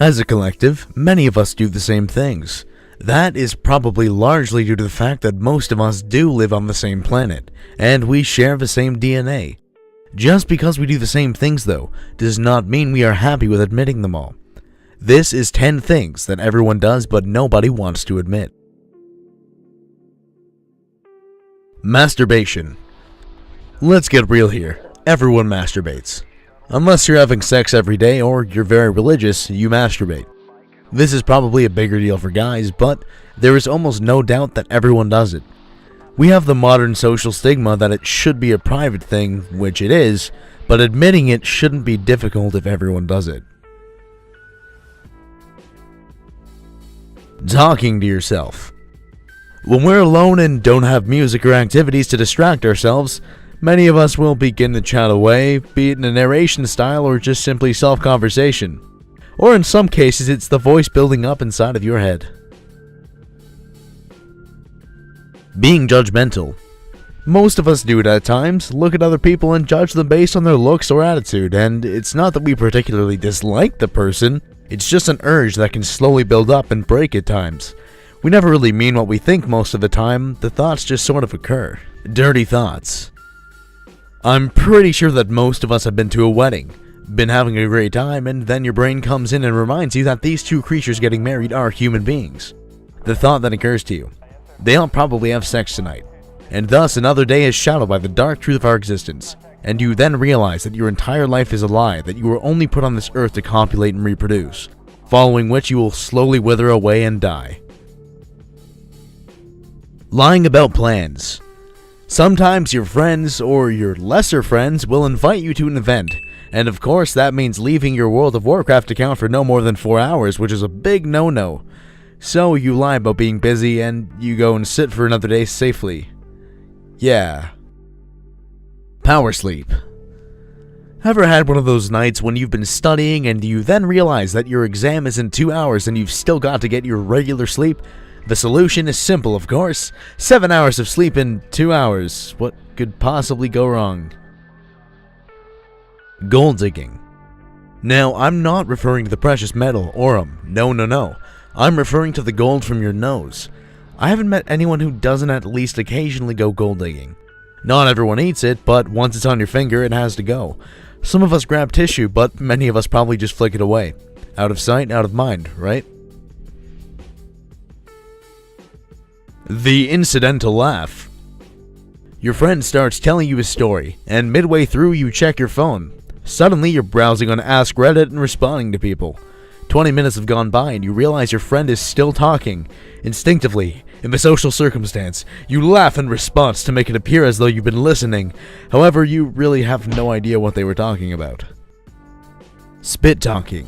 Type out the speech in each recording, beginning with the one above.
As a collective, many of us do the same things. That is probably largely due to the fact that most of us do live on the same planet, and we share the same DNA. Just because we do the same things, though, does not mean we are happy with admitting them all. This is 10 things that everyone does but nobody wants to admit. Masturbation. Let's get real here. Everyone masturbates. Unless you're having sex every day or you're very religious, you masturbate. This is probably a bigger deal for guys, but there is almost no doubt that everyone does it. We have the modern social stigma that it should be a private thing, which it is, but admitting it shouldn't be difficult if everyone does it. Talking to yourself. When we're alone and don't have music or activities to distract ourselves, many of us will begin to chat away, be it in a narration style or just simply self-conversation. Or in some cases, it's the voice building up inside of your head. Being judgmental. Most of us do it at times, look at other people and judge them based on their looks or attitude, and it's not that we particularly dislike the person, it's just an urge that can slowly build up and break at times. We never really mean what we think most of the time, the thoughts just sort of occur. Dirty thoughts. I'm pretty sure that most of us have been to a wedding, been having a great time, and then your brain comes in and reminds you that these two creatures getting married are human beings. The thought that occurs to you: they'll probably have sex tonight, and thus another day is shadowed by the dark truth of our existence, and you then realize that your entire life is a lie, that you were only put on this earth to copulate and reproduce, following which you will slowly wither away and die. Lying about plans. Sometimes your friends, or your lesser friends, will invite you to an event, and of course that means leaving your World of Warcraft account for no more than 4 hours, which is a big no-no. So you lie about being busy, and you go and sit for another day safely. Yeah. Power sleep. Ever had one of those nights when you've been studying and you then realize that your exam is in 2 hours and you've still got to get your regular sleep? The solution is simple, of course. 7 hours of sleep in 2 hours. What could possibly go wrong? Gold digging. Now, I'm not referring to the precious metal, aurum. No. I'm referring to the gold from your nose. I haven't met anyone who doesn't at least occasionally go gold digging. Not everyone eats it, but once it's on your finger, it has to go. Some of us grab tissue, but many of us probably just flick it away. Out of sight, out of mind, right? The incidental laugh. Your friend starts telling you a story, and midway through you check your phone. Suddenly you're browsing on Ask Reddit and responding to people. 20 minutes have gone by and you realize your friend is still talking. Instinctively, in the social circumstance, you laugh in response to make it appear as though you've been listening. However, you really have no idea what they were talking about. Spit talking.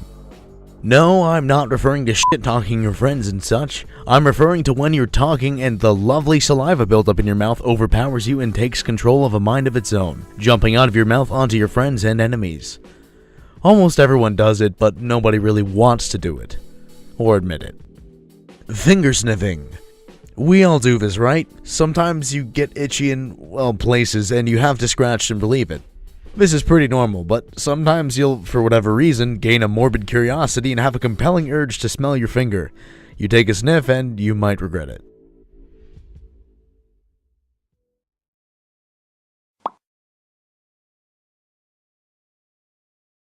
No, I'm not referring to shit-talking your friends and such. I'm referring to when you're talking and the lovely saliva buildup in your mouth overpowers you and takes control of a mind of its own, jumping out of your mouth onto your friends and enemies. Almost everyone does it, but nobody really wants to do it. Or admit it. Finger sniffing. We all do this, right? Sometimes you get itchy in, well, places and you have to scratch and relieve it. This is pretty normal, but sometimes you'll, for whatever reason, gain a morbid curiosity and have a compelling urge to smell your finger. You take a sniff and you might regret it.